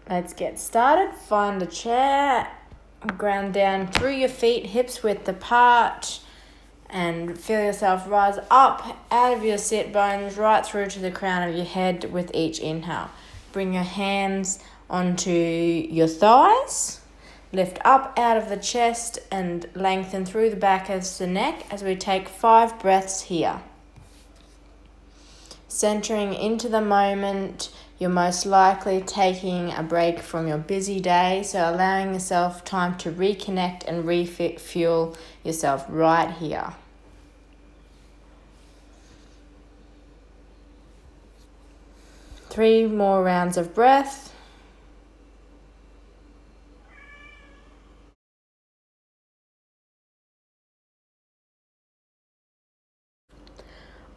Let's get started. Find a chair, ground down through your feet, hips width apart, and feel yourself rise up out of your sit bones right through to the crown of your head with each inhale. Bring your hands onto your thighs, lift up out of the chest and lengthen through the back of the neck as we take 5 breaths here. Centering into the moment, you're most likely taking a break from your busy day, so allowing yourself time to reconnect and refuel yourself right here. Three more rounds of breath.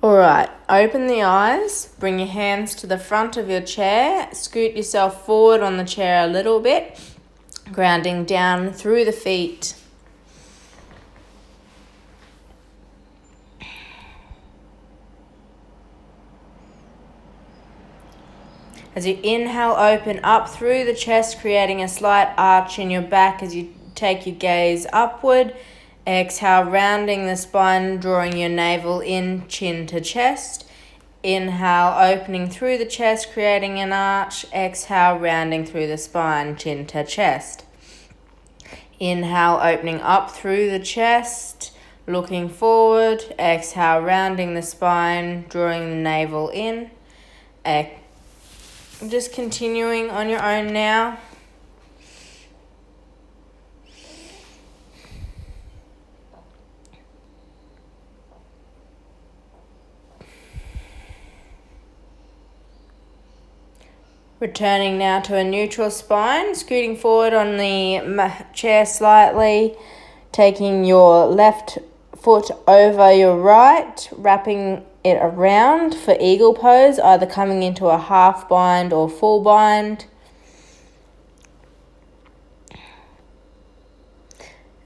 Alright, open the eyes, bring your hands to the front of your chair, scoot yourself forward on the chair a little bit, grounding down through the feet. As you inhale, open up through the chest, creating a slight arch in your back as you take your gaze upward. Exhale, rounding the spine, drawing your navel in, chin to chest. Inhale, opening through the chest, creating an arch. Exhale, rounding through the spine, chin to chest. Inhale, opening up through the chest, looking forward. Exhale, rounding the spine, drawing the navel in. Just continuing on your own now. Returning now to a neutral spine, scooting forward on the chair slightly, taking your left foot over your right, wrapping it around for eagle pose, either coming into a half bind or full bind.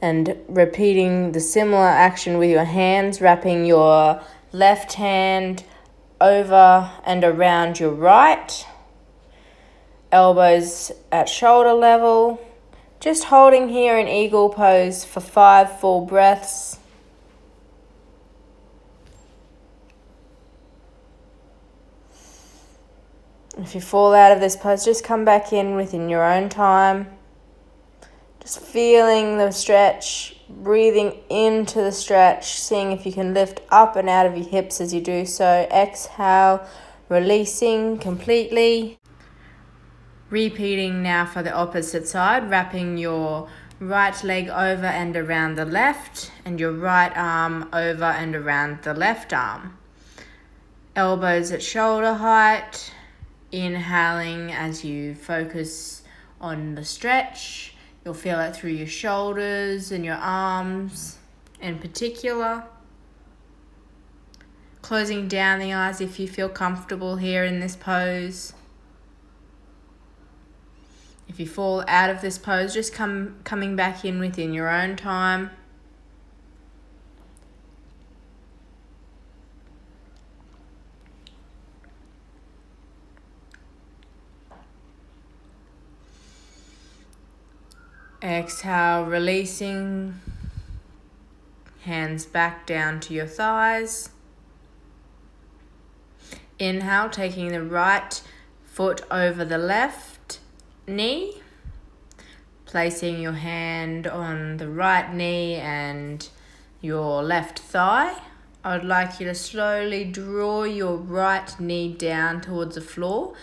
And repeating the similar action with your hands, wrapping your left hand over and around your right. Elbows at shoulder level. Just holding here in eagle pose for 5 full breaths. If you fall out of this pose, just come back in within your own time. Just feeling the stretch, breathing into the stretch, seeing if you can lift up and out of your hips as you do so. Exhale, releasing completely. Repeating now for the opposite side, wrapping your right leg over and around the left and your right arm over and around the left arm. Elbows at shoulder height. Inhaling as you focus on the stretch. You'll feel it through your shoulders and your arms in particular. Closing down the eyes if you feel comfortable here in this pose. If you fall out of this pose, just coming back in within your own time. Exhale, releasing. Hands back down to your thighs. Inhale, taking the right foot over the left knee. Placing your hand on the right knee and your left thigh. I would like you to slowly draw your right knee down towards the floor.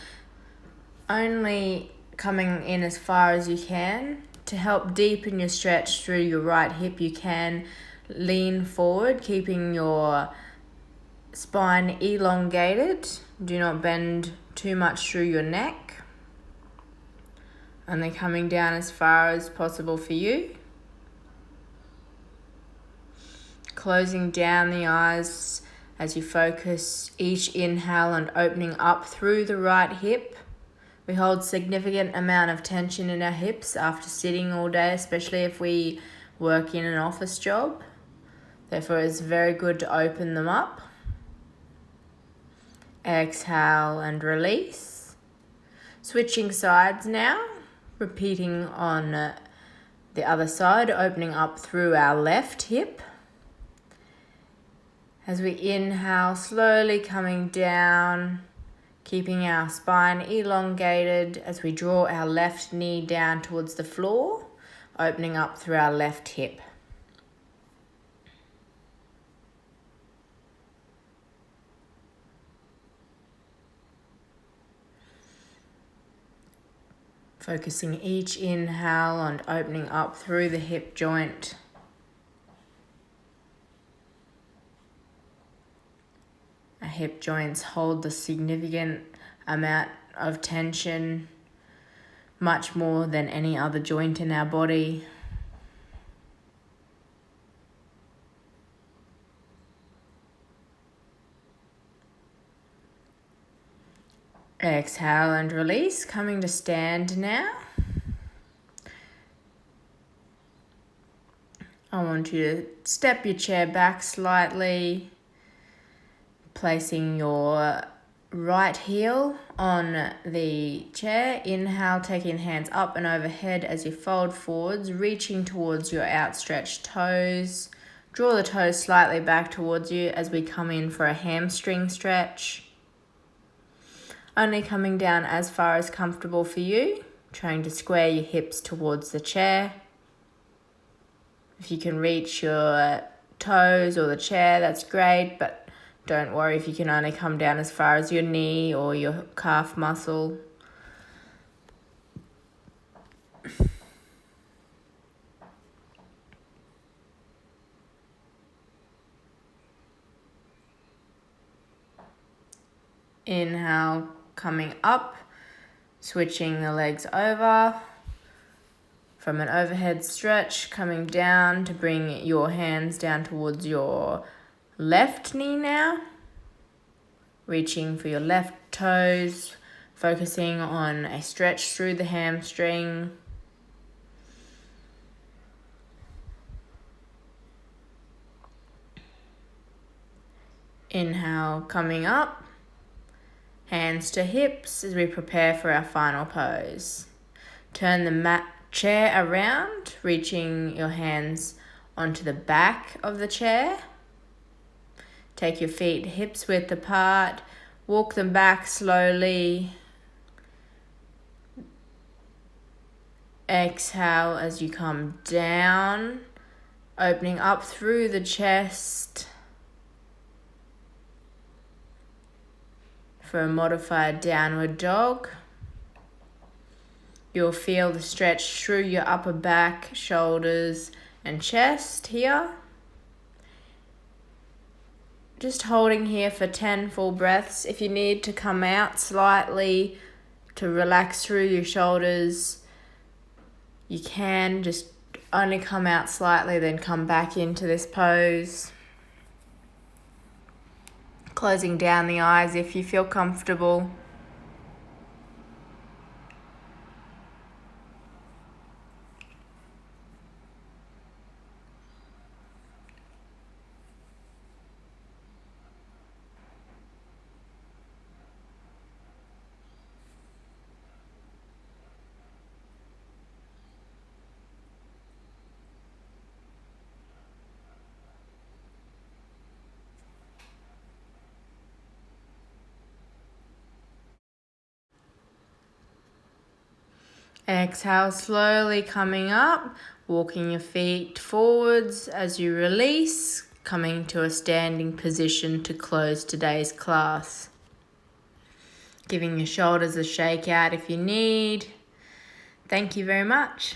Only coming in as far as you can. To help deepen your stretch through your right hip, you can lean forward, keeping your spine elongated. Do not bend too much through your neck. Only coming down as far as possible for you. Closing down the eyes as you focus each inhale and opening up through the right hip. We hold significant amount of tension in our hips after sitting all day, especially if we work in an office job. Therefore, it's very good to open them up. Exhale and release. Switching sides now, repeating on the other side, opening up through our left hip. As we inhale, slowly coming down, keeping our spine elongated as we draw our left knee down towards the floor, opening up through our left hip. Focusing each inhale on opening up through the hip joint. Our hip joints hold the significant amount of tension, much more than any other joint in our body. Exhale and release, coming to stand now. I want you to step your chair back slightly, placing your right heel on the chair. Inhale, taking hands up and overhead as you fold forwards, reaching towards your outstretched toes. Draw the toes slightly back towards you as we come in for a hamstring stretch. Only coming down as far as comfortable for you, trying to square your hips towards the chair. If you can reach your toes or the chair, that's great, but don't worry if you can only come down as far as your knee or your calf muscle. Inhale, coming up, switching the legs over. From an overhead stretch, coming down to bring your hands down towards your left knee now. Reaching for your left toes, focusing on a stretch through the hamstring. Inhale, coming up. Hands to hips as we prepare for our final pose. Turn the chair around, reaching your hands onto the back of the chair. Take your feet hips width apart, walk them back slowly. Exhale as you come down, opening up through the chest. For a modified downward dog. You'll feel the stretch through your upper back, shoulders and chest here. Just holding here for 10 full breaths. If you need to come out slightly to relax through your shoulders, you can just only come out slightly, then come back into this pose. Closing down the eyes if you feel comfortable. Exhale, slowly coming up, walking your feet forwards as you release, coming to a standing position to close today's class. Giving your shoulders a shake out if you need. Thank you very much.